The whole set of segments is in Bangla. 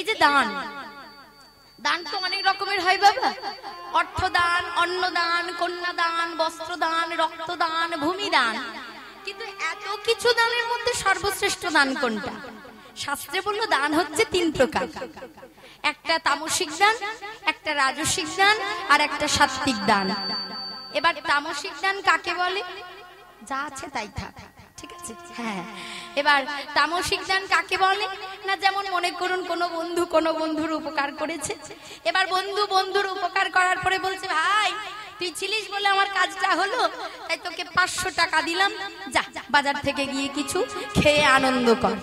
এই যে দান, দান তো অনেক রকমের হয় বাবা। অর্থদান, অন্নদান, কন্যাদান, বস্ত্রদান, রক্তদান, ভূমিদান। কিন্তু এত কিছু দানের মধ্যে সর্বশ্রেষ্ঠ দান কোনটা? শাস্ত্রে বললো দান হচ্ছে 3 প্রকার। একটা তামসিক দান, একটা রাজসিক দান, আর একটা সাত্ত্বিক দান। এবার তামসিক দান কাকে বলে? যা আছে তাই থাক, ঠিক আছে? হ্যাঁ। এবার তামসিক দান কাকে বলে? না যেমন মনে করুন কোনো বন্ধুর উপকার করেছে, এবার বন্ধুর উপকার করার পরে বলছে ভাই তুই ছিলিস বলে আমার কাজটা হলো, তাই তোকে 500 টাকা দিলাম, যা বাজার থেকে গিয়ে কিছু খেয়ে আনন্দ কর।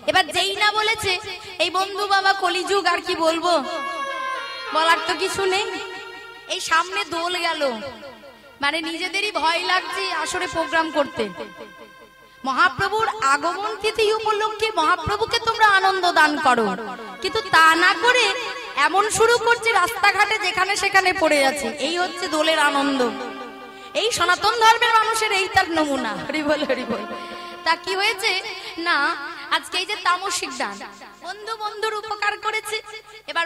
এবার যেই না বলেছে এই বন্ধু বাবা কলিযুগ, আর কি বলবো, বলার তো কিছু নেই। এই সামনে দোল গেল, মানে নিজেদেরই ভয় লাগছে আসরে প্রোগ্রাম করতে। মহাপ্রভুর আগমন তিথি উপলক্ষে মহাপ্রভুকে তোমরা আনন্দ দান করো, কিন্তু তা না করে এমন শুরু করছে রাস্তাঘাটে যেখানে সেখানে পড়ে যাচ্ছে। এই হচ্ছে দোলের আনন্দ। এই সনাতন ধর্মের মানুষের এই তার নমুনা। হরি বল হরি বল। তা কি হয়েছে না, আজকে এই যে তামসিক দান, বন্ধুর উপকার করেছে, এবার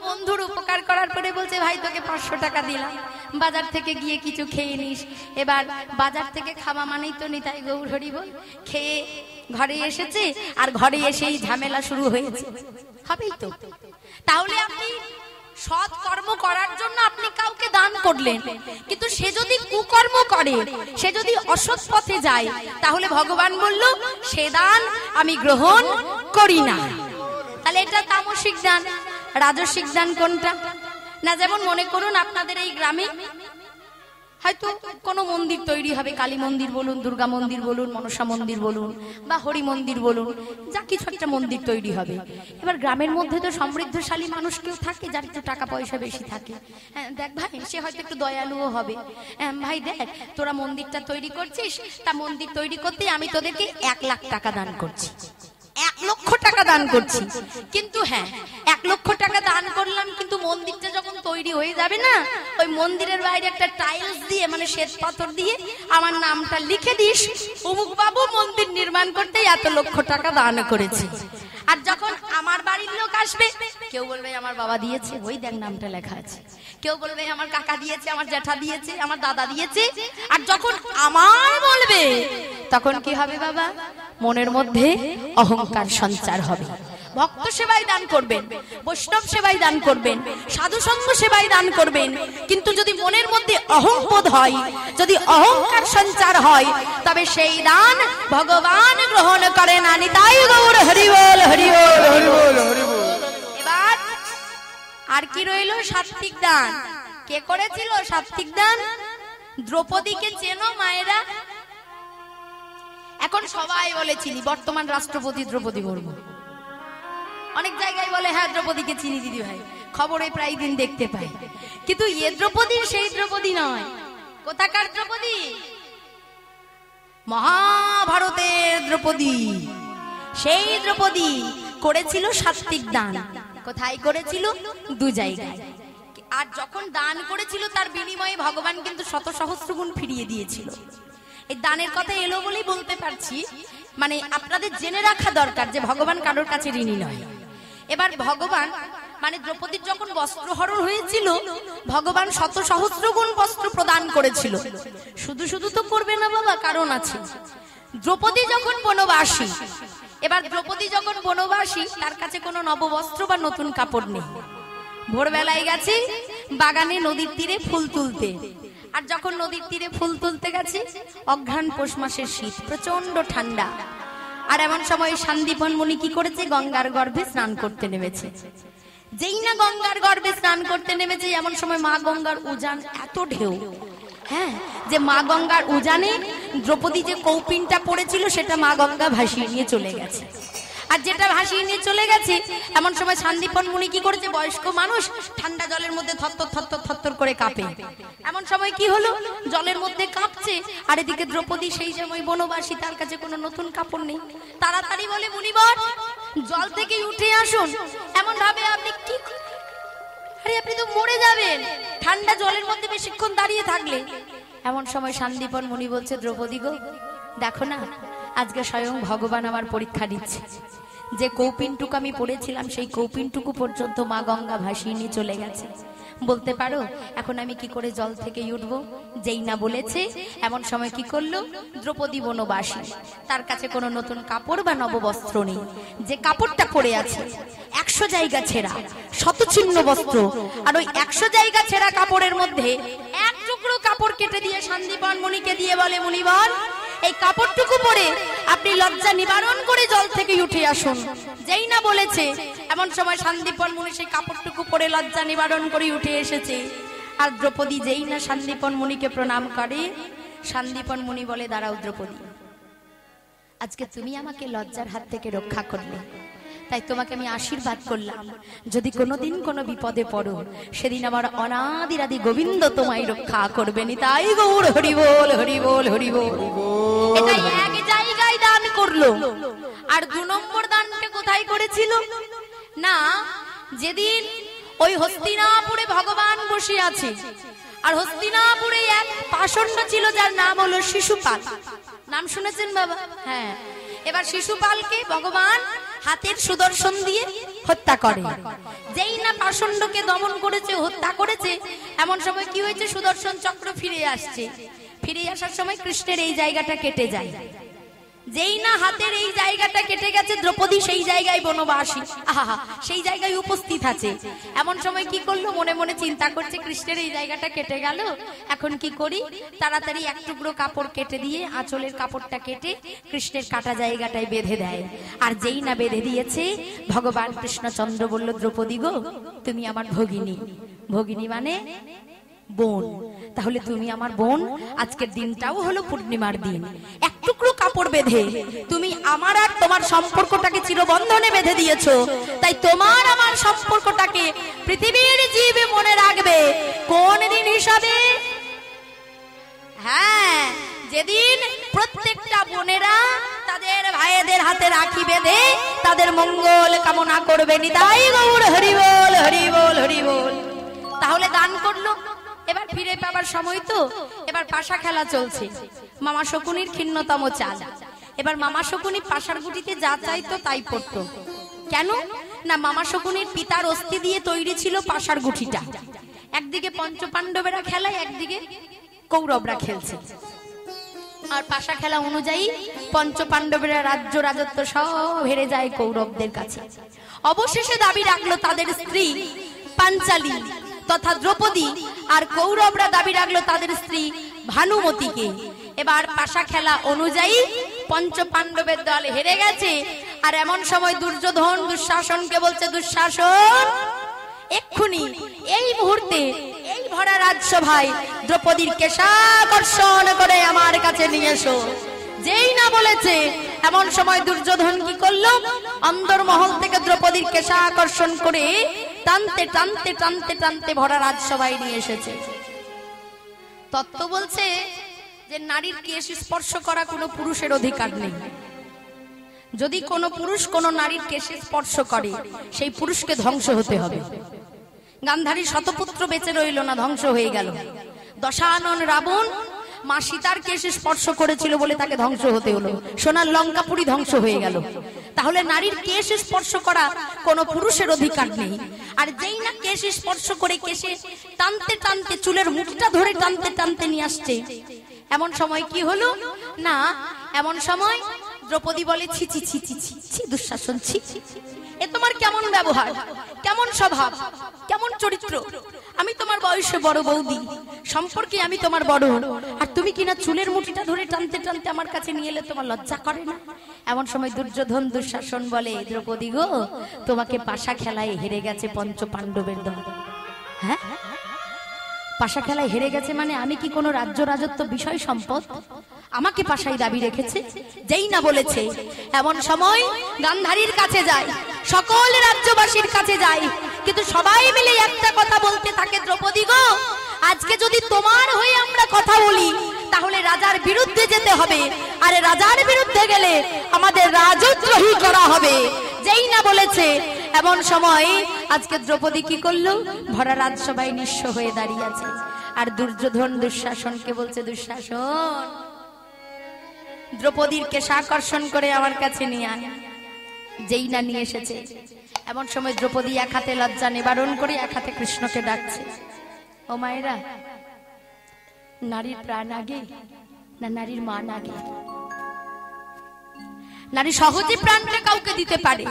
বন্ধুর উপকার করার পরে বলছে ভাই তোকে 500 টাকা দিলাম, বাজার থেকে গিয়ে কিছু খেয়ে নিস। এবার বাজার থেকে খাওয়া মানেই তো নিতাই গৌর হরি বল, খেয়ে ঘরে এসেছে, আর ঘরে এসেই ঝামেলা শুরু হয়েছে, হবেই তো। তাহলে আপনি সৎ কর্ম করার জন্য আপনি কাউকে দান করলেন, কিন্তু সে যদি কুকর্ম করে, সে যদি অসৎ পথে যায়, তাহলে ভগবান বলল সে দান আমি গ্রহণ করি না। তাহলে এটা তামসিক দান। রাজসিক দান কোনটা? না যেমন মনে করুন আপনাদের এই গ্রামে হয়তো কোনো মন্দির তৈরি হবে, কালী মন্দির বলুন, দুর্গা মন্দির বলুন, মনসা মন্দির বলুন, বা হরি মন্দির বলুন, যা কিছু একটা মন্দির তৈরি হবে। এবার গ্রামের মধ্যে তো সমৃদ্ধশালী মানুষ কেউ থাকে, যার একটু টাকা পয়সা বেশি থাকে। হ্যাঁ দেখ ভাই, সে হয়তো একটু দয়ালুও হবে। ভাই দেখ তোরা মন্দিরটা তৈরি করছিস, তা মন্দির তৈরি করতে আমি তোদেরকে 1 লাখ টাকা দান করছি, 1 লক্ষ টাকা দান করছি। কিন্তু হ্যাঁ 1 লক্ষ টাকা দান করলাম, কিন্তু মন্দিরটা যখন তৈরি হয়ে যাবে না, ওই মন্দিরের বাইরে একটা টাইলস দিয়ে, মানে শ্বেত পাথর দিয়ে আমার নামটা লিখে দিস, অমুক বাবু মন্দির নির্মাণ করতে এত লক্ষ টাকা দান করেছে। আর যখন আমার বাড়ির লোক আসবে, কেউ বলবে আমার বাবা দিয়েছে, ওই দেখ নামটা লেখা আছে। কেউ বলবে আমার কাকা দিয়েছে, আমার জ্যাঠা দিয়েছে, আমার দাদা দিয়েছে। আর যখন আমার বলবে, তখন কি হবে বাবা? মনের মধ্যে অহংকার সঞ্চার হবে। ভক্ত সেবায় দান করবেন, বৈষ্ণব সেবায় দান করবেন, সাধু সঙ্গ সেবায় দান করবেন, কিন্তু যদি মনের মধ্যে অহংবোধ হয়, যদি অহংকার সঞ্চার হয়, তবে সেই দান ভগবান গ্রহণ করেন না। নিতাই গৌর হরি বল হরি বল হরি বল হরি বল। এবার আর কি রইল? সাত্ত্বিক দান। কে করেছিল সাত্ত্বিক দান? দ্রৌপদীকে চেনো মায়েরা? এখন সবাই বলে চিনি, বর্তমান রাষ্ট্রপতি দ্রৌপদী মুর্মু। অনেক জায়গায় বলে হ্যাঁ দ্রৌপদীকে চিনি দিদি ভাই, খবরে প্রায় দিন দেখতে পাই। কিন্তু এ দ্রৌপদী সেই দ্রৌপদী নয়। কোথাকার দ্রৌপদী? মহাভারতের দ্রৌপদী। সেই দ্রৌপদী করেছিল সাত্ত্বিক দান। কোথায় করেছিল? 2 জায়গায়। আর যখন দান করেছিল তার বিনিময়ে ভগবান কিন্তু 100 সহস্র গুণ ফিরিয়ে দিয়েছিল। এই দানের কথা এলো বলেই বলতে পারছি, মানে আপনাদের জেনে রাখা দরকার যে ভগবান কারোর কাছে ঋণী নয়। এবার ভগবান মানে দ্রৌপদীর যখন বস্ত্রহরণ হয়েছিল, ভগবান 100 সহস্র গুণ বস্ত্র প্রদান করেছিল। শুধু তো করবে না বাবা, কারণ আছে। দ্রৌপদী যখন বনবাসী, এবার দ্রৌপদী যখন বনবাসী, তার কাছে কোনো নববস্ত্র বা নতুন কাপড় নেই। ভোরবেলায় গেছে বাগানে নদীর তীরে ফুল তুলতে, আর যখন নদীর তীরে ফুল তুলতে গেছে, অঘ্রাণ পৌষ মাসের শীত, প্রচন্ড ঠান্ডা। আর এমন সময় শান্তিপন মুনি কি করেছে? গঙ্গার গর্ভে স্নান করতে নেমেছে। যেই না গঙ্গার গর্ভে স্নান করতে নেমেছে, এমন সময় মা গঙ্গার উজান এত ঢেউ, হ্যাঁ, যে মা গঙ্গার উজানে দ্রৌপদী যে কৌপিনটা পড়েছিল সেটা মা গঙ্গা ভাসিয়ে নিয়ে চলে গেছে। আর যেটা ভাসিয়ে নিয়ে চলে গেছে, এমন সময় শান্তিপন মুনি কি করেছে? বয়স্ক মানুষ, ঠান্ডা জলের মধ্যে থরথর থরথর থরথর করে কাঁপে। এমন সময় কি হলো? জলের মধ্যে কাঁপছে, আর এদিকে দ্রৌপদী সেই সময় বনবাসী, তার কাছে কোনো নতুন কাপড় নেই। তাড়াতাড়ি বলে মুনিবর জল থেকে উঠে আসুন। এমন ভাবে আপনি কি, আরে আপনি তো মরে যাবেন ঠান্ডা জলের মধ্যে বেশিক্ষণ দাঁড়িয়ে থাকলে। এমন সময় শান্তিপন মুনি বলছে, দ্রৌপদী গো দেখো না, আজকে স্বয়ং ভগবান আমার পরীক্ষা নিচ্ছে, যে কৌপিনটুকু আমি পড়েছিলাম সেই কৌপিনটুকু পর্যন্ত মা গঙ্গা ভাসিয়ে নিয়ে চলে গেছে। বলতে পারো এখন আমি কি করে জল থেকে উঠব? যেই না বলেছে এমন সময় কি করলো, দ্রৌপদী বনবাসী, তার কাছে কোনো নতুন কাপড় বা নববস্ত্র নেই, যে কাপড়টা পরে আছে 100 জায়গা ছেঁড়া, শতছিন্ন বস্ত্র, আর ওই 100 জায়গা ছেঁড়া কাপড়ের মধ্যে এক টুকরো কাপড় কেটে দিয়ে শান্তিপন মুনিকে দিয়ে বলে, মুনিবর এই কাপড়টুকু পরে আপনি লজ্জা নিবারণ করে জল থেকে উঠে আসুন। যেই না বলেছে এমন সময় শান্তিপন মুনি সেই কাপড়টুকু পরে লজ্জা নিবারণ করে উঠে এসেছে। আর দ্রৌপদী যেই না শান্তিপন মুনিকে প্রণাম করে, শান্তিপন মুনি বলে, দাঁড়াও দ্রৌপদী, আজকে তুমি আমাকে লজ্জার হাত থেকে রক্ষা করলে, তাই তোমাকে আমি আশীর্বাদ করলাম, যদি কোনোদিন কোনো বিপদে পড়ো সেদিন আমার অনাদিরাদি গোবিন্দ তোমায় রক্ষা করবেন। তাই গৌর হরি বল, হরি বল, হরি বল। এটা এক জায়গায় দান করলো। আর 2 নম্বর দানটা কোথায় করেছিল না, যেদিন ওই হস্তিনাপুরে ভগবান বসে আছে, আর হস্তিনাপুরে এক পাষণ্ড ছিল যার নাম হলো শিশুপাল। নাম শুনেছেন বাবা? হ্যাঁ। এবার শিশুপালকে ভগবান হাতের সুদর্শন দিয়ে হত্যা করে। যেই না পাষণ্ডকে দমন করেছে, হত্যা করেছে, এমন সময় কি হয়েছে, সুদর্শন চক্র ফিরে আসছে। ফিরে আসার সময় কৃষ্ণের এই জায়গাটা কেটে যায়। যেই না হাতের এই জায়গাটা কেটে গেছে, দ্রৌপদী সেই জায়গায় বনবাসী, আহা সেই জায়গায় উপস্থিত আছে। এমন সময় কি করলো, মনে মনে চিন্তা করছে, কৃষ্ণের এই জায়গাটা কেটে গেল, এখন কি করি? তাড়াতাড়ি এক টুকরো কাপড় কেটে দিয়ে আঁচলের কাপড়টা কেটে কৃষ্ণের কাটা জায়গাটায় বেঁধে দেয়। আর যেই না বেঁধে দিয়েছে, ভগবান কৃষ্ণচন্দ্র বলল, দ্রৌপদী গো, তুমি আমার ভগিনী। ভগিনী মানে বোন, তাহলে তুমি আমার বোন। আজকের দিনটাও হলো পূর্ণিমার দিন, এক টুকরো কাপড় বেঁধে তুমি আমার আর তোমার সম্পর্কটাকে চিরবন্ধনে বেঁধে দিয়েছো, তাই তোমার আমার সম্পর্কটাকে পৃথিবীর জীব মনে রাখবে কোন দিন হিসাবে? হ্যাঁ, যেদিন প্রত্যেকটা বোনেরা তাদের ভাইদের হাতে রাখি বেঁধে তাদের মঙ্গল কামনা করবে। তাই গৌর হরি বল, হরি বল, হরি বল। তাহলে দান করলো। এবার ফিরে পাবার সময় তো, এবার পাশা খেলা চলছে। মামা শকুনির ক্ষীণতম চাল। এবার মামা শকুনি পাশার গুটিতে যা চাইতো তাই পড়তো। কেন না, মামা শকুনির পিতার অস্থি দিয়ে তৈরি ছিল পাশার গুটিটা। একদিকে পঞ্চপাণ্ডবেরা খেলায়, একদিকে কৌরবরা খেলছে। আর পাশা খেলা অনুযায়ী পঞ্চপাণ্ডবেরা রাজ্য রাজত্ব সব হেরে যায় কৌরবদের কাছে। অবশেষে দাবি রাখলো তাদের স্ত্রী পাঞ্চালী তথা দ্রৌপদী, আর কৌরবরা দাবি রাখলো তাদের স্ত্রী ভানুমতিকে। এবার পাশা খেলা অনুযায়ী পঞ্চপাণ্ডবের দল হেরে গেছে। আর এমন সময় দুর্যোধন দুঃশাসনকে বলছে, দুঃশাসন এক্ষুনি এই মুহূর্তে এই ভরা রাজসভায় দ্রৌপদীর কেশাকর্ষণ করে আমার কাছে নিয়ে এসো। যেই না বলেছে এমন সময় দুর্যোধন কি করলো, অন্দরমহল থেকে দ্রৌপদীর কেশাকর্ষণ করে টানতে টানতে টানতে টানতে ভরা রাজসভায় নিয়ে এসেছে। তত্ত্ব বলছে যে নারীর কেশ স্পর্শ করা কোনো পুরুষের অধিকার নেই। যদি কোনো পুরুষ কোনো নারীর কেশ স্পর্শ করে, সেই পুরুষকে ধ্বংস হতে হবে। গান্ধারীর শতপুত্র বেঁচে রইল না, ধ্বংস হয়ে গেল। দশানন রাবণ মা সীতার কেশ স্পর্শ করেছিল বলে তাকে ধ্বংস হতে হলো। সোনার লঙ্কাপুরী ধ্বংস হয়ে গেল। তাহলে নারীর কেশ স্পর্শ করা কোনো পুরুষের অধিকার নেই। আর যেই না কেশ স্পর্শ করে কেশে টানতে টানতে চুলের মুঠটা ধরে টানতে টানতে নিয়ে আসছে, এমন সময় কি হলো না, এমন সময় দ্রৌপদী বলে, ছি ছি ছি ছি ছি, দুঃশাসন ছি, এ তোমার কেমন ব্যবহার, কেমন স্বভাব, কেমন চরিত্র? আমি তোমার বয়সে বড় বৌদি, সম্পর্কে আমি তোমার বড়, আর তুমি কিনা চুলের মুঠিটা ধরে টানতে টানতে আমার কাছে নিয়ে এলে, তোমার লজ্জা করে না? এমন সময় দুর্যোধন দুঃশাসন বলে, দ্রৌপদী গো, তোমাকে পাশা খেলায় হেরে গেছে পঞ্চপাণ্ডবের দল। হ্যাঁ, পাশা খেলায় হেরে গেছে মানে আমি কি কোনো রাজ্য রাজত্ব বিষয় সম্পদ? আমাকে পাশাই দাবি রেখেছে। যেই না বলেছে এমন সময় গান্ধারীর কাছে যায়, সকল রাজ্যবাসীর কাছে যায়, কিন্তু সবাই মিলে একটা কথা বলতে থাকে, দ্রৌপদী গো, আজকে যদি তোমার হয়ে আমরা কথা বলি তাহলে রাজার বিরুদ্ধে যেতে হবে, আর রাজার বিরুদ্ধে গেলে আমাদের রাজদ্রোহী করা হবে। যেই না বলেছে এমন সময় আজকে দ্রৌপদী কি করলো, ভরা রাজসভায় নিঃস্ব হয়ে দাঁড়িয়ে আছে। আর দুর্যোধন দুঃশাসনকে বলছে, দুঃশাসন দ্রৌপদীর কেশাকর্ষণ করে আমার কাছে নিয়ে আয়। যেই না নিয়ে এসেছে। এমন সময় দ্রৌপদী এক হাতে লজ্জা নিবারণ করে এক হাতে কৃষ্ণকে ডাকছে। ও মায়েরা, নারীর প্রাণ আগে না নারীর মান আগে? নারী সহজে প্রাণটা কাউকে দিতে পারে,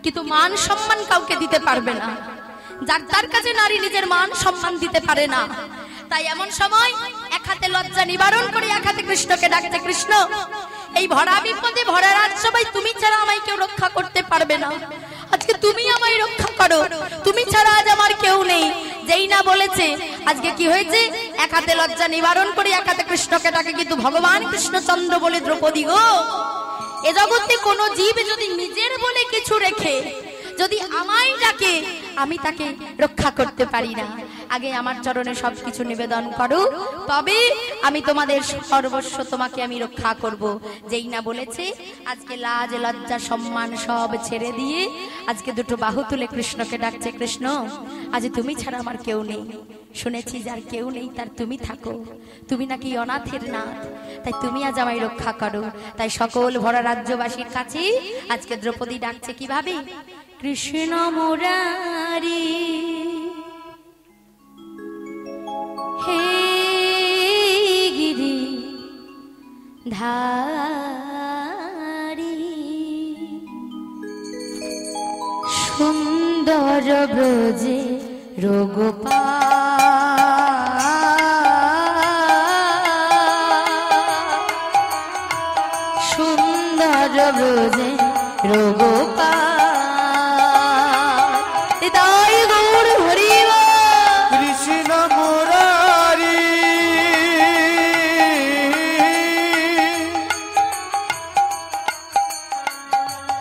কিন্তু মান সম্মান কাউকে দিতে পারবে না। যার তার কাছে নারী নিজের মান সম্মান দিতে পারে না। তাই এমন সময় এক হাতে লজ্জা নিবারণ করে এক হাতে কৃষ্ণকে ডাকতে, কৃষ্ণ এই ভরা বিপদে ভরা রাজসভায় তুমি ছাড়া আমায় কেউ রক্ষা করতে পারবে না, আজকে তুমি আমায় রক্ষা করো, তুমি ছাড়া আজ আমার কেউ নেই। যেই না বলেছে, আজকে কি হয়েছে, এক হাতে লজ্জা নিবারণ করে এক হাতে কৃষ্ণকে ডাকে। কিন্তু ভগবান কৃষ্ণচন্দ্র বলে, দ্রৌপদী গো, এ জগতে কোন জীব যদি নিজের বলে কিছু রেখে যদি আমায় ডাকে, আমি তাকে রক্ষা করতে পারি না। আগে আমার চরণে সবকিছু নিবেদন করো, তবে আমি তোমাদের সর্বস্ব, তোমাকে আমি রক্ষা করব। যেই না বলেছে, আজকে লাজ লজ্জা সম্মান সব ছেড়ে দিয়ে আজকে দুটো বাহু তুলে কৃষ্ণকে ডাকছে, কৃষ্ণ আজ তুমি ছাড়া আমার কেউ নেই, শুনেছি যার কেউ নেই তার তুমি থাকো, তুমি নাকি অনাথের নাথ, তাই তুমি আজ আমায় রক্ষা করো। তাই সকল ভরা রাজ্যবাসীর কাছে আজকে দ্রৌপদী ডাকছে কিভাবে, কৃষ্ণ মুরারি হে গিরি ধারি, সুন্দর ব্রজে রোগোপাল, সুন্দর ব্রজে রোগোপাল। কৃষ্ণ মুরারি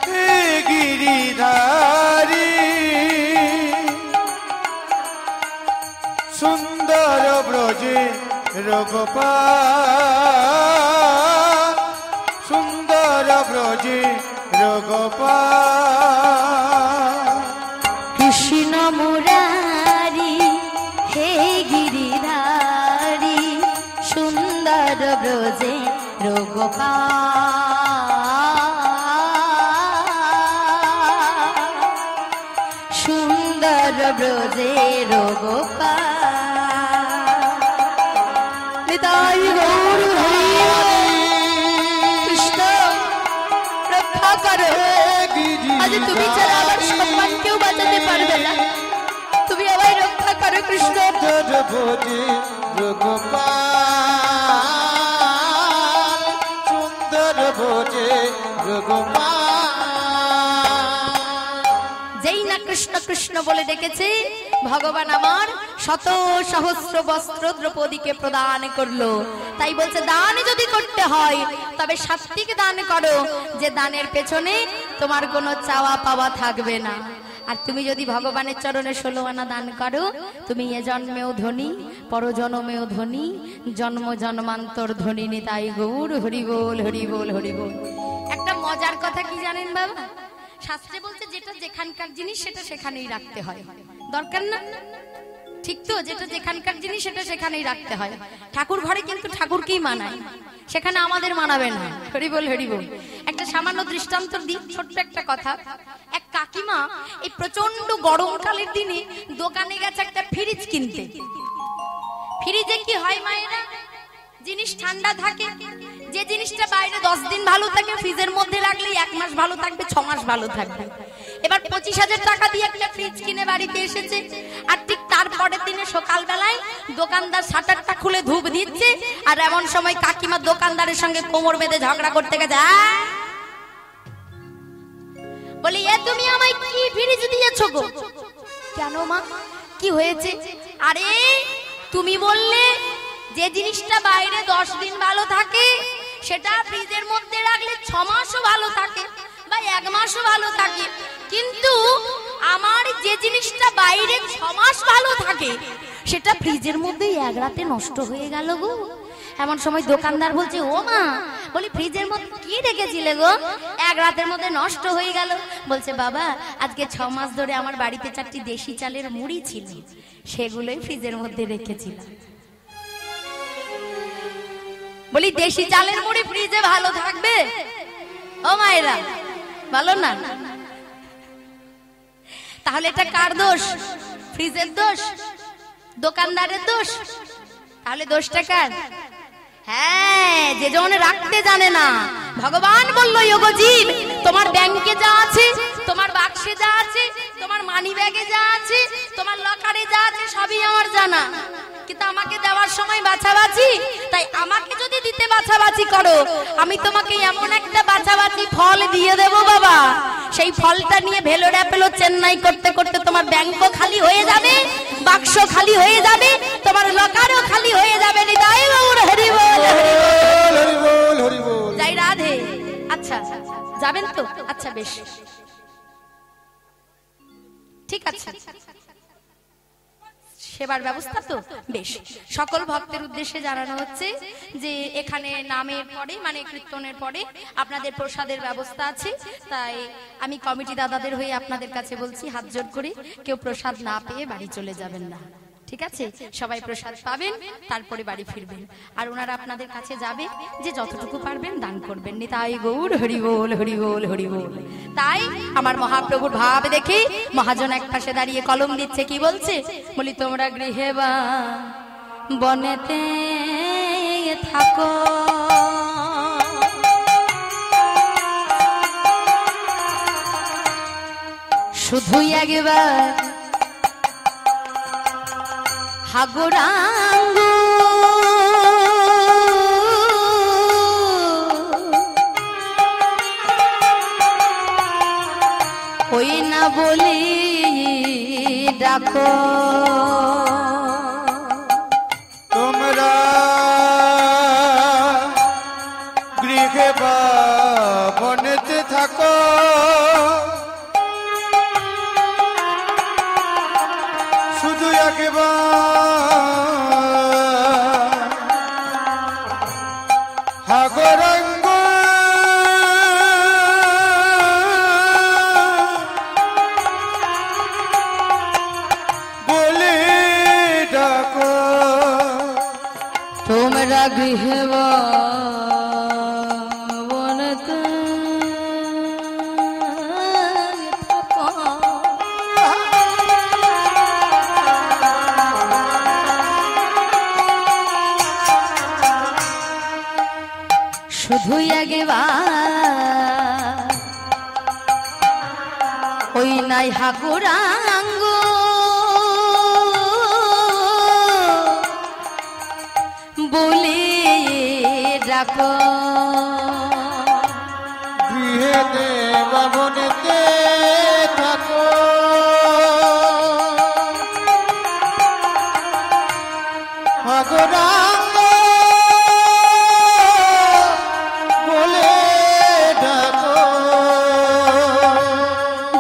হে গিরিধারী, সুন্দর ব্রজে রোগোপাল, সুন্দর ব্রজে রোগোপাল। কৃষ্ণ মুরারি হে গিরিধারী, সুন্দর ব্রজে রোগোপাল, সুন্দর ব্রজে রোগোপাল। নিতাই গৌর হরি, কৃষ্ণ রক্ষা করো, আজ তুমি ছাড়া আমার সম্মান কেউ বাঁচাতে পারবে না, তুমি আমায় রক্ষা করো কৃষ্ণ। ভোজে রোগোপাল, সুন্দর ভোজে রোগোপাল। যেই না কৃষ্ণ কৃষ্ণ বলে ডেকেছে, ভগবান আমার শত সহস্র বস্ত্র দ্রৌপদীকে প্রদান করলো। তাই বলছে, দান যদি করতে হয় তবে সাত্বিক দান করো, যে দানের পেছনে তোমার কোনো চাওয়া পাওয়া থাকবে না। আর তুমি যদি ভগবানের চরণে 16 আনা দান করো, তুমি এ জন্মেও ধনী, পরজন্মেও ধনী, জন্ম জন্মান্তর ধনী। নিতাই গৌর হরি বল, হরি বল, হরি বল। একটা মজার কথা কি জানেন বাবা, শাস্ত্রে বলছে যেটা যেখানকার জিনিস সেটা সেখানেই রাখতে হয়, দরকার না, ঠিক তো? যেটা যেখানকার জিনিস সেটা সেখানেই রাখতে হয়। ঠাকুর ঘরে কিন্তু ঠাকুরকেই মানায়, সেখানে আমাদের মানাবে না। হরি বল, হরি বল। একটা সামান্য দৃষ্টান্ত দিই, ছোট্ট একটা কথা। এক কাকিমা এই প্রচন্ড গরমকালের দিনে দোকানে গেছে একটা ফ্রিজ কিনতে। ফ্রিজে কি হয় মায়েরা, জিনিস ঠান্ডা থাকে, যে জিনিসটা বাইরে 10 দিন ভালো থাকে ফ্রিজের মধ্যে রাখলে 1 মাস ভালো থাকবে, 6 মাস ভালো থাকবে। এবার 25,000 টাকা দিয়ে একটা ফ্রিজ কিনে বাড়িতে এসেছে, আর ঠিক তারপরের দিনে সকালবেলায় দোকানদার শাটারটা খুলে ধূপ দিচ্ছে, আর এমন সময় কাকিমা দোকানদারের সঙ্গে কোমর বেঁধে ঝগড়া করতে গেছে। বলি, এ তুমি আমায় কি ফ্রিজ দিয়েছো গো? কেন মা, কি হয়েছে? আরে তুমি বললে যে জিনিসটা বাইরে 10 দিন ভালো থাকে সেটা ফ্রিজের মধ্যে রাখলে 6 মাসও ভালো থাকে বা 1 মাসও ভালো থাকে, কিন্তু আমার যে জিনিসটা বাইরে 6 মাস ভালো থাকে সেটা ফ্রিজের মধ্যে 1 রাতে নষ্ট হয়ে গেল গো। এমন সময় দোকানদার বলছে, ও মা, বলি ফ্রিজের মধ্যে কি রেখেছিলে গো, 1 রাতের মধ্যে নষ্ট হয়ে গেল? বলছে, বাবা আজকে 6 মাস ধরে আমার বাড়িতে 4টি দেশি চালের মুড়ি ছিল, সেগুলোই ফ্রিজের মধ্যে রেখেছিলাম। বলি, দেশি চালের মুড়ি ফ্রিজে ভালো থাকবে? ও মায়েরা, ভালো না? তাহলে এটা কার দোষ? ফ্রিজের দোষ? দোকানদারের দোষ? তাহলে দোষটা কার? হ্যাঁ, যে জন রাখতে জানে না। ভগবান বললো, ওগো জীব, তোমার ব্যাংকে যা আছে, তোমার বাক্সে যা আছে, তোমার মানি ব্যাগে যা আছে, তোমার লকারে যা আছে, সবই আমার জানা, কিন্তু আমাকে দেওয়ার সময় বাছাবাছি। তাই আমাকে যদি দিতে বাছাবাছি করো, আমি তোমাকে এমন একটা বাছাবাছি ফল দিয়ে দেব বাবা, সেই ফলটা নিয়ে ভেলোর অ্যাপেলো চেন্নাই করতে করতে তোমার ব্যাংকও খালি হয়ে যাবে, বাক্স খালি হয়ে যাবে, তোমার লকারও খালি হয়ে যাবে। নিতাই গৌর হরি বল, হরি বল, হরি বল। জয় রাধে। আচ্ছা, যাবেন তো? আচ্ছা, বেশ, ঠিক আছে। সেবার ব্যবস্থা তো বেশ। সকল ভক্তের উদ্দেশ্যে জানানো হচ্ছে যে এখানে নামের পরে, মানে কীর্তনের পরে আপনাদের প্রসাদের ব্যবস্থা আছে। তাই আমি কমিটি দাদাদের হয়ে আপনাদের কাছে বলছি, হাত জোড় করে কেউ প্রসাদ না পেয়ে বাড়ি চলে যাবেন না, ঠিক আছে? সবাই প্রসাদ পাবেন, তারপরে বাড়ি ফিরবেন। আর ওনারা আপনাদের কাছে যাবে, যে যতটুকু পারবেন দান করবেন। নিতাই গৌর হরি বল, হরি বল, হরি বল। তাই আমার মহাপ্রভুর ভাব দেখে মহাজন এক পাশে দাঁড়িয়ে কলম দিচ্ছে, কি বলছে? বলি, তোমরা গৃহে বা বনেতে থাকো, শুধু একবার হাগুরাঙ্গ ওই না বলি ডাকো, তোমরা গৃহে বা বনেতে থাকো, শুধু একবার হাগরাঙ্গ বলে ডাকো, তোমরা গৃহে বা বনেতে থাকো, শুধু একবার ওই নাই হাকুরাঙ্গ বলে ডাকো, গৃহেতে বা বনেতে থাকো, হাগরাঙ্গ বলে ডাকো,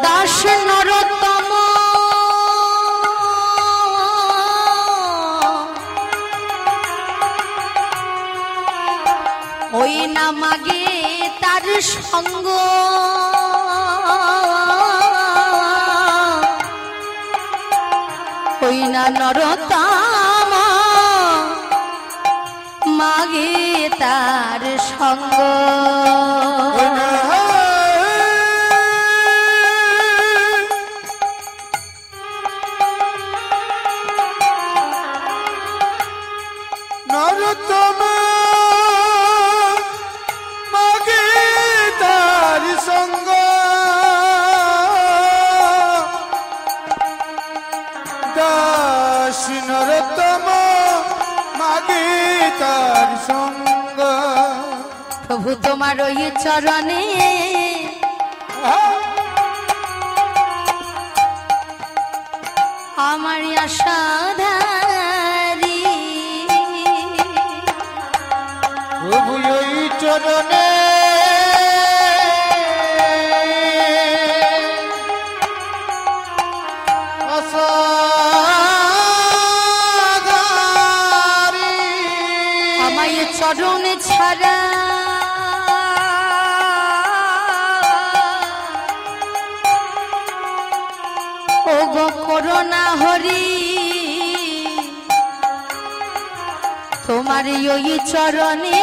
দাস নরোত্তম ওই না মাগে তার সঙ্গ, ওই না নরোত্তম মাগে তার সঙ্গ, নরোত্তম মাগে তার সঙ্গ, দাস নরোত্তম মাগে তার সঙ্গ, প্রভু তোমার ওই চরণে আমার আশাধারী, প্রভু ওই চরণে আশাধারী, আমায় চরণে ছাড়া ও গো করোনা হরি, তোমার ওই চরণে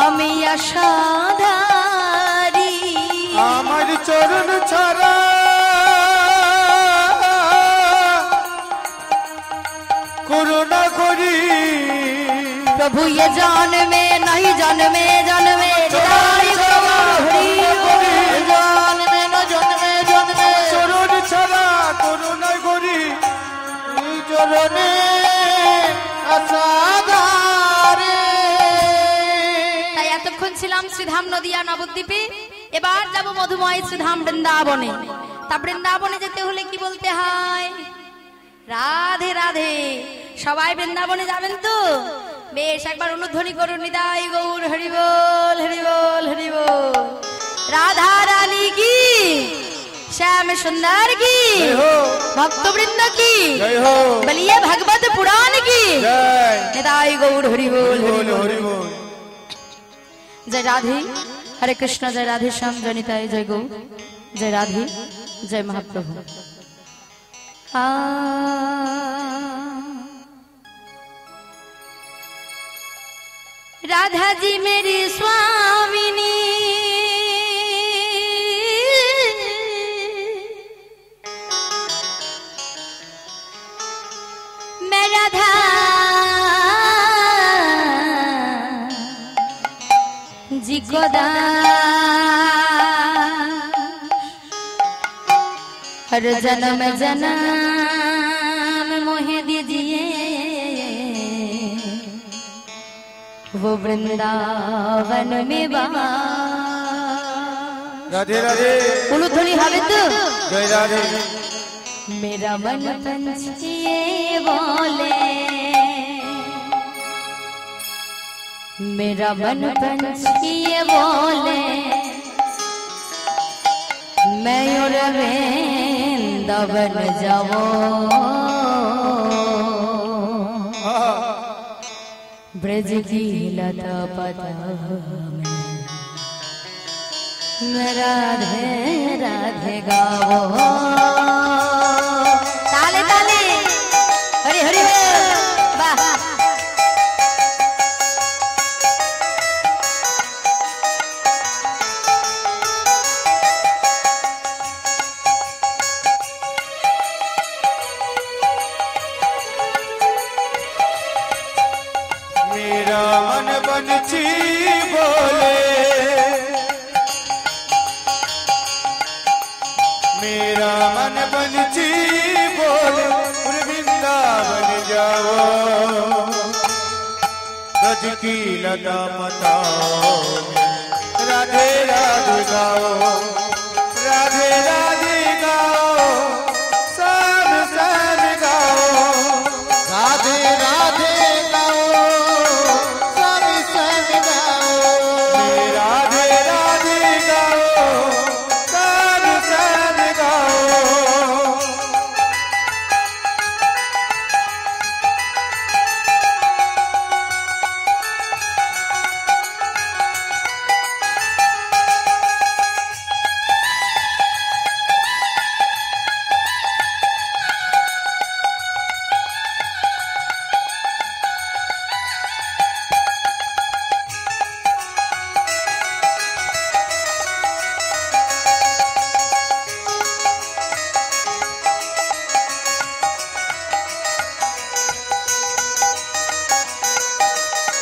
আমি আশাধারী আমার চরণ ছাড়া করুণা করি प्रभु ये जन्मे नहीं जन्मे जन्मे हृदय गौरी জন্মে না জন্মে জন্মে চরণ ছাড়া করুণা করি এই চরণে আসাধারে। তাই এতক্ষণ ছিলাম শ্রীধাম নদিয়া নবদ্বীপে, এবার যাব মধুময় শ্রীধাম বৃন্দাবনে। তা বৃন্দাবনে যেতে হলে কি বলতে হয়? রাধে রাধে। সবাই বৃন্দাবনে যাবেন তো? বেশ, একবার অনুধ্বনি করুন, নিতাই গৌর হরি বল হরি বল হরি বল। রাধা রানী কি, श्याम सुंदर की, भक्तवृंद की, बलिए भगवत पुराण की, निताई गौर हरि बोल हरि बोल। जय राधे, हरे कृष्ण, जय राधे श्याम, जय निताई, जय गौ, जय राधे, जय महाप्रभु। राधा जी मेरी स्वामिनी, मैं राधा जी को हर जन्म जन्म मोहे दीजिए वो वृंदावन में राधे राधे उलूध्वनि হবে তো? जय राधे। मेरा मन पंछी बोले, मेरा मन पंछी बोले, मैं और वृंदावन जाऊं, ब्रज की लता पता में राधे राधे गाओ। ताले ताले हरि हरि वाह। मेरा मन पंछी बोले, मेरा मन पंछी बोले, वृंदावन जाओ, ब्रज की लता पताओ, राधे राधे गाओ, राधे राधे गाओ, सन सन गाओ, राधे राधे गाओ, स्वामी सन गाओ, राधे राधे गाओ, सन सन गाओ।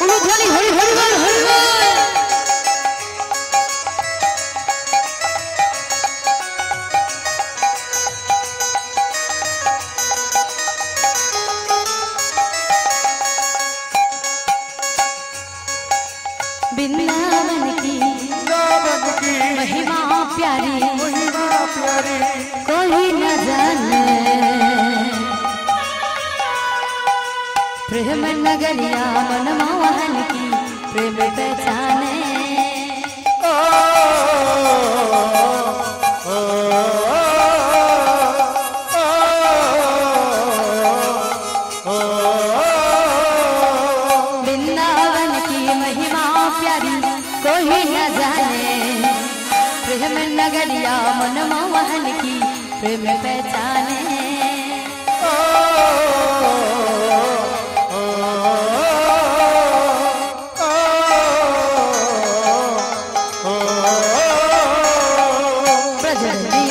उलूध्वनि हरि हरि बोल हरि बोल। वृंदावन की महिमा प्यारी, महिमा प्यारी, कोई न जाने, प्रेम नगरिया मन मोहन की प्रेम पहचाने। ओ, ओ, ओ, वृंदावन की महिमा प्यारी, कोई न जाने, प्रेम नगरिया मन मोहन की प्रेम पहचाने।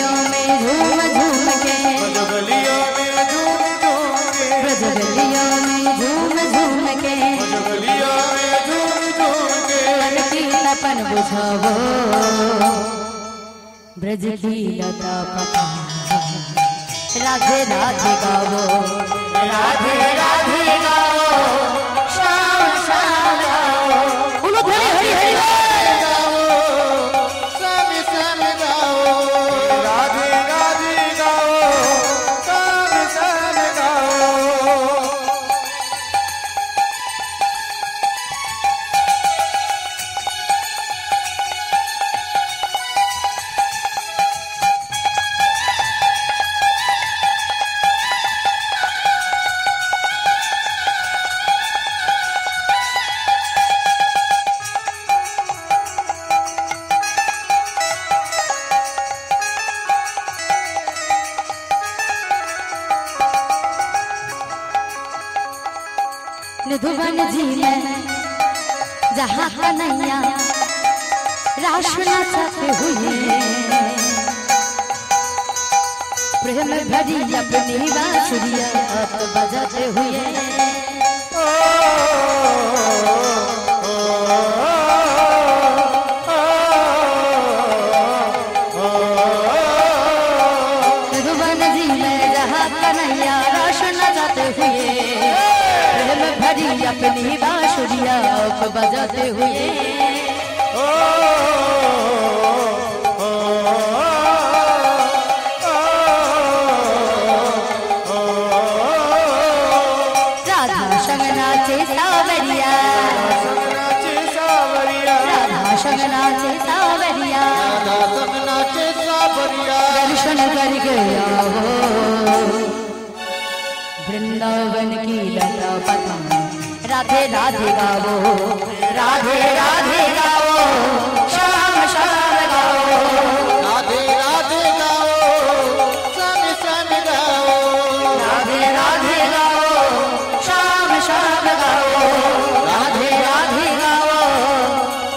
गलियों में झूम झूम के, गलियों में झूम झूम के, ब्रज गलियों में झूम झूम के, गलियों में झूम झूम के, मन की तपन बुझावो, ब्रज की लता पता, राधे राधे गावो, राधे राधे गावो, श्याम श्याम गावो, बोलो हरि हरि हरि गाओ श्याम श्याम गाओ, राधे राधे गाओ श्याम श्याम गाओ। निधुवन जी में जहाँ कन्हैया रास नाचते हुए, प्रेम भरी अपनी बांसुरिया बजाते हुए, निधुवन जी में जहाँ कन्हैया रास नाचते हुए, भरी अपनी बांसुरिया बजाते हुए, राधा संग नाचे सावरिया, राधा संग नाचे सावरिया, दर्शन कर गया हो वृंदावन की लता पता, राधे राधे गावो, राधे राधे गावो, श्याम श्याम गावो, राधे राधे गाओ श्याम श्याम गाओ, राधे राधे गावो, श्याम श्याम गावो, राधे राधे गावो,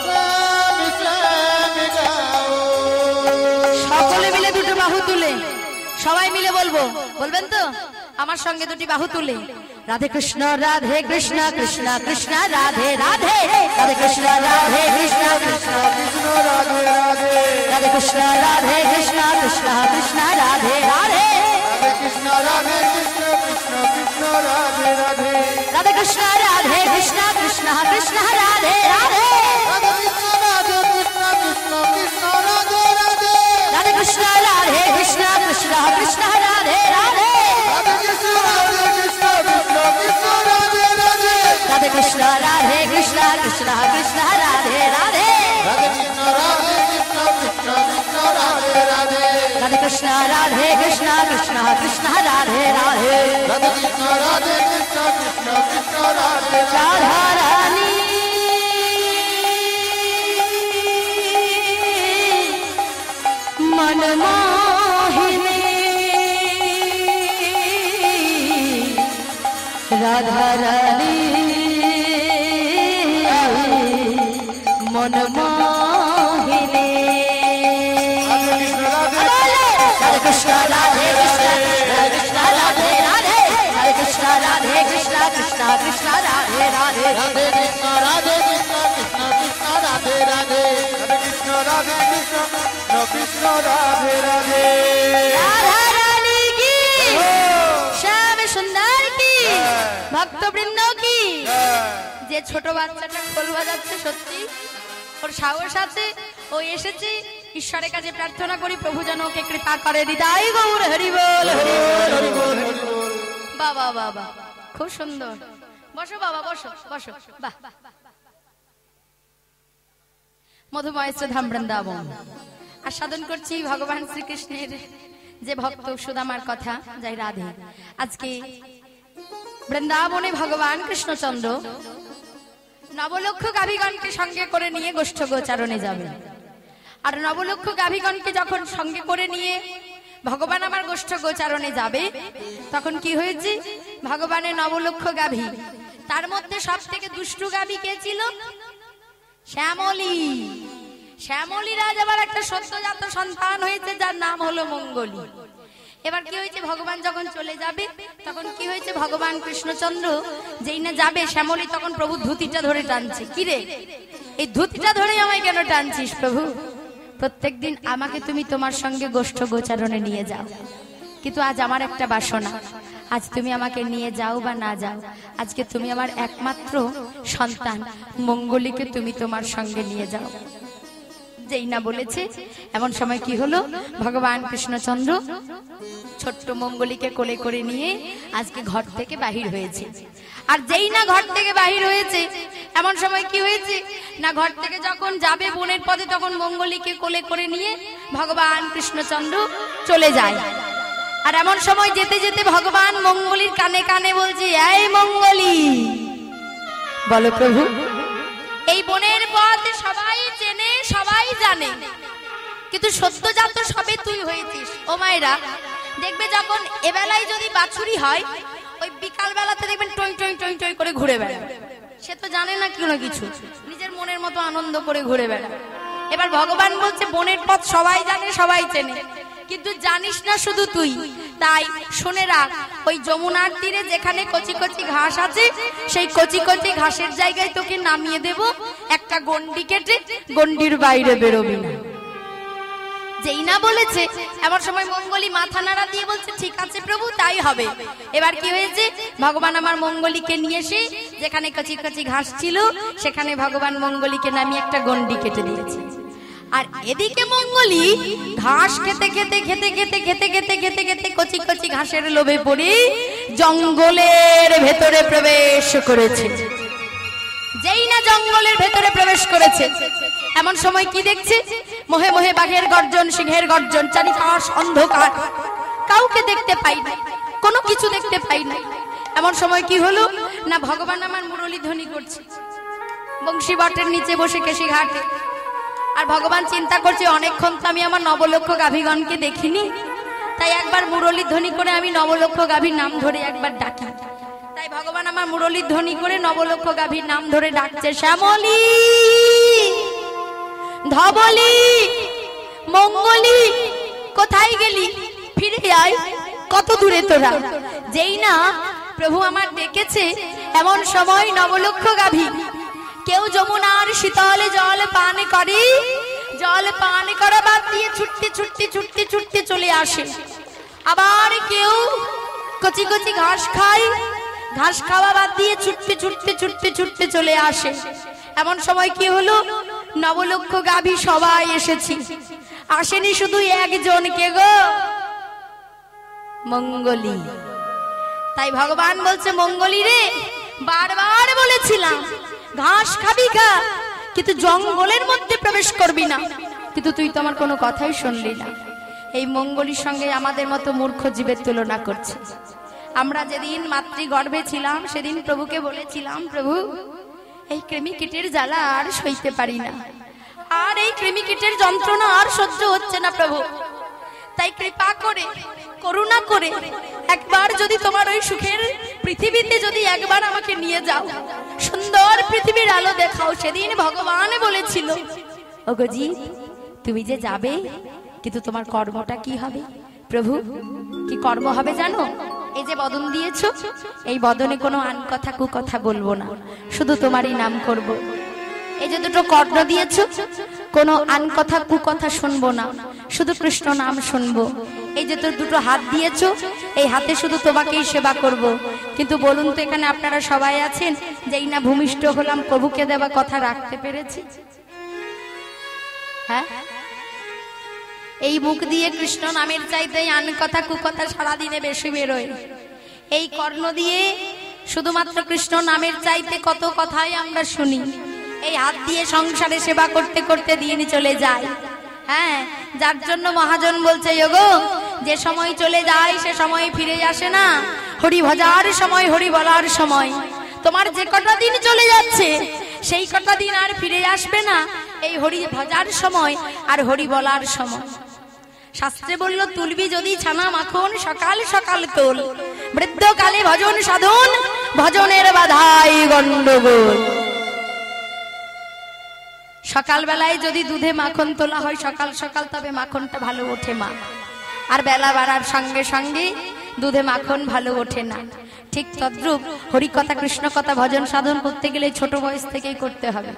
श्याम श्याम गाओ। সকলে মিলে দুটো বাহু তুলে, সবাই মিলে বলবো, বলবেন তো আমার সঙ্গে দুটি বাহু তুলে, राधे कृष्ण कृष्ण कृष्ण राधे राधे, राधे कृष्ण कृष्ण कृष्ण राधे राधे, राधे कृष्ण कृष्ण कृष्ण राधे राधे, राधे कृष्ण कृष्ण कृष्ण राधे राधे, राधे कृष्ण कृष्ण कृष्ण राधे राधे, राधे कृष्ण कृष्ण कृष्ण राधे राधे, राधे कृष्ण कृष्ण कृष्ण राधे राधे, राधे कृष्ण कृष्ण कृष्ण राधे राधे, राधे कृष्ण कृष्ण कृष्ण राधे राधे, राधे कृष्ण कृष्ण कृष्ण राधे राधे, राधे कृष्ण कृष्ण कृष्ण राधे राधे, राधे कृष्ण कृष्ण कृष्ण राधे राधे, राधा रानी मनमोहिनी, राधा रानी मनमोहिनी, राधे कृष्ण राधे कृष्ण राधे राधे, राधे कृष्ण कृष्ण कृष्ण राधे राधे, राधे कृष्ण कृष्ण कृष्ण राधे राधे, राधे कृष्ण कृष्ण कृष्ण राधे राधे, राधा रानी की, श्याम सुंदर की, भक्त বৃন্দ की, যে ছোট বাচ্চাটা খোল বাজাচ্ছে সত্যি ওর সাহস আছে, ও এসেছে ঈশ্বরের কাছে প্রার্থনা করি প্রভু যেন ওকে কৃপা করে, হৃদয় গৌর হরি বল হরি বল হরি বল হরি বল, বাবা বাবা খুব সুন্দর, বসো বাবা বসো বসো, বাহ মধুময় ধাম বৃন্দাবন আস্বাদন করছি ভগবান শ্রীকৃষ্ণের যে ভক্ত সুদামার কথা, যাই রাধে। আজকে বৃন্দাবনে ভগবান কৃষ্ণচন্দ্র নবলক্ষ গাভীগণকে সঙ্গে করে নিয়ে গোষ্ঠ গোচারণে যাবে, আর নবলক্ষ গাভীগণকে যখন সঙ্গে করে নিয়ে ভগবান আমার গোষ্ঠ গোচারণে যাবে, তখন কি হয়েছে, ভগবানের নবলক্ষ গাভী, তার মধ্যে সব থেকে দুষ্টু গাভী কে ছিল, শ্যামলী। শ্যামলী রাজ আবার একটা সদ্যজাত সন্তান হয়েছে যার নাম হলো মঙ্গলী। এবার কি হয়েছে, ভগবান যখন চলে যাবে তখন কি হয়েছে, ভগবান কৃষ্ণচন্দ্র যেই না যাবে, শ্যামলী তখন প্রভু ধুতিটা ধরে টানছে। কি রে, এই ধুতিটা ধরে আমায় কেন টানছিস প্রভু? প্রত্যেকদিন আমাকে তুমি তোমার সঙ্গে গোষ্ঠ গোচারণে নিয়ে যাও, কিন্তু আজ আমার একটা বাসনা, আজ তুমি আমাকে নিয়ে যাও বা না যাও, আজকে তুমি আমার একমাত্র সন্তান মঙ্গলীকে তুমি তোমার সঙ্গে নিয়ে যাও। যেই না বলেছে এমন সময় কি হলো, ভগবান কৃষ্ণচন্দ্র ছোট্ট মঙ্গলীকে কোলে করে নিয়ে আজকে ঘর থেকে বাহির হয়েছে। আর যেই না ঘর থেকে বাহির হয়েছে এমন সময় কি হয়েছে না, ঘর থেকে যখন যাবে বনের পথে তখন মঙ্গলীকে কোলে করে নিয়ে ভগবান কৃষ্ণচন্দ্র চলে যায়। আর এমন সময় যেতে যেতে ভগবান মঙ্গলীর কানে কানে বলছে, এই মঙ্গলী, বলো প্রভু, এই বনের পথ সবাই চেনে সবাই জানে, কিন্তু সদ্যজাত সবে তুই হয়েছিস। ও মায়েরা দেখবে যখন এবেলায় যদি বাছুরি হয়, ওই বিকাল বেলাতে দেখবেন টই টই টই টই করে ঘুরে বেড়ায়। সে তো জানে না কোনো কিছু, নিজের মনের মতো আনন্দ করে ঘুরে বেড়ায়। এবার ভগবান বলছে, বনের পথ সবাই জানে সবাই চেনে, কিন্তু জানিস না শুধু তুই। তাই শুনে রাখ, ওই যমুনার তীরে যেখানে কচি কচি ঘাস আছে, সেই কচি কচি ঘাসের জায়গায় তোকে নামিয়ে দেব, একটা গন্ডি কেটে গন্ডির বাইরে বেরোবি না। যেই না বলেছে এমন সময় মঙ্গলী মাথা নাড়া দিয়ে বলছে, ঠিক আছে প্রভু, তাই হবে। এবার কি হয়েছে, ভগবান আমার মঙ্গলীকে নিয়ে এসে যেখানে কচি কচি ঘাস ছিল সেখানে ভগবান মঙ্গলীকে নামিয়ে একটা গন্ডি কেটে দিয়েছে। আর এদিকে মঙ্গলী ঘাস খেতে খেতে খেতে খেতে খেতে খেতে খেতে খেতে কচি কচি ঘাসের লোভে পড়ে জঙ্গলের ভেতরে প্রবেশ করেছে। যেই না জঙ্গলের ভেতরে প্রবেশ করেছে এমন সময় কি দেখছে, মোহে মোহে বাঘের গর্জন, সিংহের গর্জন, চারিপাশ অন্ধকার, কাউকে দেখতে পাই না, কোনো কিছু দেখতে পাই না। এমন সময় কি হলো না, ভগবান আমার মুরলী ধ্বনি করছে বংশী বটের নিচে বসে কেশি ঘাটে। আর ভগবান চিন্তা করছে, অনেকক্ষণ তো আমি আমার নবলক্ষ গাভীগণকে দেখিনি, তাই একবার মুরলী ধ্বনি করে আমি নবলক্ষ গাভীর নাম ধরে একবার ডাকি। তাই ভগবান আমার মুরলীর ধ্বনি করে নবলক্ষ গাভীর নাম ধরে ডাকছে, শ্যামলী, ধবলী, মঙ্গলী, কোথায় গেলি, ফিরে আয়, কত দূরে তোরা। যেই না প্রভু আমার ডেকেছে এমন সময় নবলক্ষ গাভী কেউ যমুনার শীতল জল পান করে, জল পান করা বাদ দিয়ে ছুটতে ছুটতে ছুটতে ছুটতে চলে আসে। আবার কেউ কচি কচি ঘাস খায়, ঘাস খাওয়া বাদ দিয়ে ছুটতে ছুটতে ছুটতে ছুটতে চলে আসে। এমন সময় কি হলো, নবলক্ষ গাভী সবাই এসেছি, আসেনি শুধু একজন, কে গো, মঙ্গলী। তাই ভগবান বলছে, মঙ্গলী রে, বারবার বলেছিলাম ঘাস খাবি খা, কিন্তু জঙ্গলের মধ্যে প্রবেশ করবি না, কিন্তু তুই তো আমার কোনো কথাই শুনলি না। এই মঙ্গলীর সঙ্গে আমাদের মতো মূর্খ জীবের তুলনা করছে। আমরা যেদিন মাতৃগর্ভে ছিলাম সেদিন প্রভুকে বলেছিলাম, প্রভু এই কৃমিকীটের জ্বালা আর সইতে পারি না, আর এই কৃমিকীটের যন্ত্রণা আর সহ্য হচ্ছে না প্রভু, তাই কৃপা করে করুণা করে একবার যদি তোমার ওই সুখের পৃথিবীতে যদি একবার আমাকে নিয়ে যাও, সুন্দর পৃথিবীর আলো দেখাও। সেদিন ভগবান বলেছিল, ওগোজি তুমি যে যাবে, কিন্তু তোমার কর্মটা কি হবে প্রভু? কি কর্ম হবে জানো? এই যে বদন দিয়েছো, এই বদনে কোনো আন কথা কু কথা বলবো না, শুধু তোমারই নাম করব। এই যে দুটো কর্ণ দিয়েছো, কোনো আন কথা কু কথা শুনবো না, শুধু কৃষ্ণ নাম শুনবো। এই যে তো দুটো হাত দিয়েছো, এই হাতে শুধু তোমাকেই সেবা করব। কিন্তু বলুন তো, এখানে আপনারা সবাই আছেন, যেই না ভূমিষ্ঠ হলাম প্রভুকে দেওয়া কথা রাখতে পেরেছি? হ্যাঁ, এই মুখ দিয়ে কৃষ্ণ নামের চাইতে আন কথা কুকথা সারাদিনে বেশি বেরোয়। এই কর্ণ দিয়ে শুধুমাত্র কৃষ্ণ নামের চাইতে কত কথাই আমরা শুনি। এই হাত দিয়ে সংসারে সেবা করতে করতে দিন চলে যায়। হ্যাঁ, যার জন্য মহাজন বলছে, ওগো যে সময় চলে যায় সে সময় ফিরে আসে না, হরি ভজার সময়, হরি বলার সময়। তোমার যে কটা দিন চলে যাচ্ছে সেই কটা দিন আর ফিরে আসবে না, এই হরি ভজার সময় আর হরি বলার সময়। শাস্ত্রে বলল, তুলবি যদি ছানা মাখন সকাল সকাল তোল, বৃদ্ধকালে ভজন সাধন, ভজনের বাধাই গন্ডগোল। সকালবেলায় যদি দুধে মাখন তোলা হয় সকাল সকাল, তবে মাখনটা ভালো ওঠে মা, আর বেলা বাড়ার সঙ্গে সঙ্গে দুধে মাখন ভালো ওঠে না। ঠিক তদ্রূপ হরিকথা কৃষ্ণ কথা ভজন সাধন করতে গেলে ছোট বয়স থেকেই করতে হবে।